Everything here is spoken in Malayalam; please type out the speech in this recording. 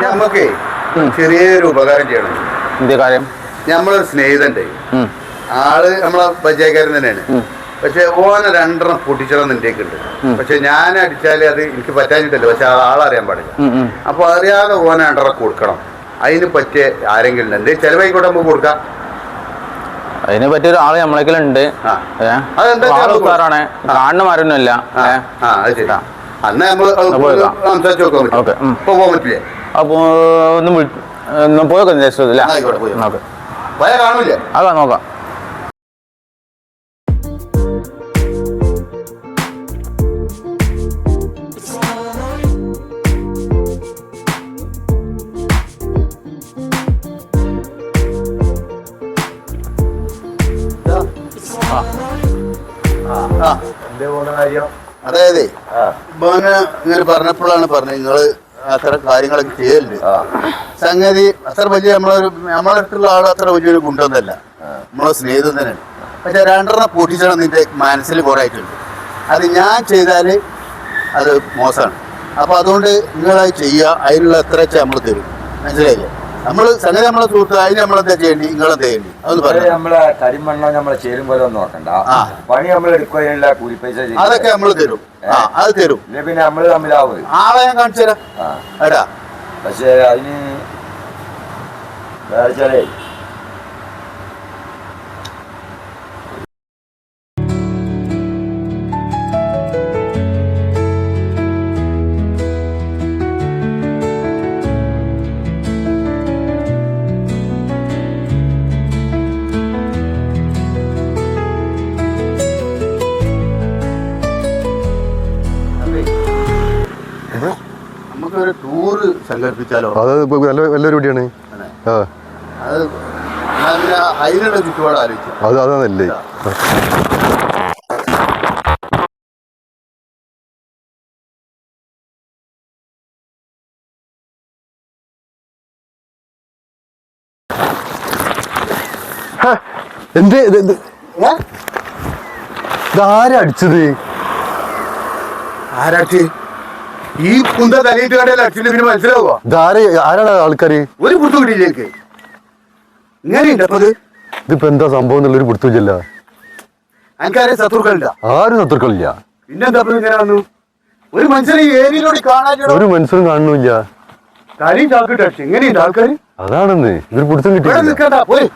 നമ്മക്കേ ചെറിയൊരു ഉപകാരം ചെയ്യണം. എന്ത് കാര്യം? നമ്മളൊരു സ്നേഹിതന്റെ ആള് നമ്മളെ പരിചയക്കാരൻ തന്നെയാണ്. പക്ഷെ ഓനെ രണ്ടെണ്ണം പൊട്ടിച്ചിടം നിന്റേക്കുണ്ട്. പക്ഷെ ഞാൻ അടിച്ചാല് അത് എനിക്ക് പറ്റാഞ്ഞിട്ടല്ല. പക്ഷെ ആളറിയാൻ പാടില്ല. അപ്പൊ അറിയാതെ ഓനെ രണ്ടെണ്ണം കൊടുക്കണം. അതിന് പറ്റിയ ആരെങ്കിലും ഉണ്ട്? ചെലവായിക്കോട്ടെ, നമുക്ക് കൊടുക്കാം. അതിനെ പറ്റിയ ഒരാള് നമ്മളേക്കലുണ്ട്. സാറാണ്, കാണുന്നമാരൊന്നുമില്ല. അന്ന് നമ്മള് സംസാരിച്ച് നോക്കാൻ പറ്റും. ഇപ്പൊ പോകാൻ പറ്റില്ലേ? അപ്പൊ ഒന്ന് പോയൊക്കെ കാണില്ലേ? അതാ നോക്കാം. അതായത് ഇങ്ങനെ പറഞ്ഞപ്പോഴാണ് പറഞ്ഞത് നിങ്ങള് അത്ര കാര്യങ്ങളൊക്കെ ചെയ്യലുണ്ട്. സംഗതി അത്ര വലിയ നമ്മളെ അടുത്തുള്ള ആൾ അത്ര വലിയൊരു ഗുണ്ടൊന്നല്ല. നമ്മളെ സ്നേഹിതം തന്നെയാണ്. പക്ഷെ രണ്ടെണ്ണം പൊട്ടിച്ചണം നിന്റെ മനസ്സിൽ കുറെ ആയിട്ടുണ്ട്. അത് ഞാൻ ചെയ്താല് അത് മോശമാണ്. അപ്പൊ അതുകൊണ്ട് നിങ്ങളത് ചെയ്യുക. അതിനുള്ള എത്ര വെച്ചാൽ നമ്മൾ തരും. മനസ്സിലായില്ലേ? നമ്മള് സംഗതി നമ്മളെ സുഹൃത്ത്, അതിന് നമ്മളെന്താ ചെയ്യേണ്ടി? നിങ്ങളെന്താ ചെയ്യേണ്ടി? അതൊന്ന് പറയാം. നമ്മളെ കരിമണ്ണ നമ്മളെ ചേരും പോലെ ഒന്നും നോക്കണ്ട. പണി നമ്മൾ എടുക്കുകയില്ല, കൂലി പൈസ അതൊക്കെ നമ്മൾ തരും. അത് തരും. പിന്നെ നമ്മള് തമ്മിലാവും. ആളെ ഞാൻ കാണിച്ചു തരാം. എടാ പക്ഷെ അതിന് വെച്ചാലേ നമുക്കൊരു ടൂറ് സംഘടിപ്പിച്ചാലോ? അത് നല്ലൊരു പടിയാണ്. അത് അതിനുള്ള ചുറ്റുപാട് ആലോചിച്ചു. അതാണല്ലേ. എന്തേ ഇതാരാ അടിച്ചത്? ആരാച്ച് ഈ കുന്ത തലയിട്ട് കണ്ടല്ല അടിച്ചിട്ട് പിന്നെ മനസ്സിലാവുക ആരാണ് ആൾക്കാര്? ഒരു പുറത്തു കിട്ടിയില്ലേക്ക് ഇങ്ങനെയുണ്ട്. അപ്പൊ ഇതിപ്പോ എന്താ സംഭവം എന്നുള്ളൊരു പിടുത്തില്ല. എനിക്കാരെ ശത്രുക്കളുണ്ട? ആരും ശത്രുക്കളില്ല. പിന്നെന്താ ഇങ്ങനെ വന്നു? ഒരു മനുഷ്യനെ ഈ ഏരിയയിലൂടെ കാണാൻ ഒരു മനുഷ്യനും കാണുന്നില്ല. തലയും ചാക്കിട്ട് അടിച്ചു. എങ്ങനെയുണ്ട് ആൾക്കാര്? അതാണെന്ന് ഇവര് പിടുത്തം കിട്ടി. നിൽക്കണ്ട, പോയി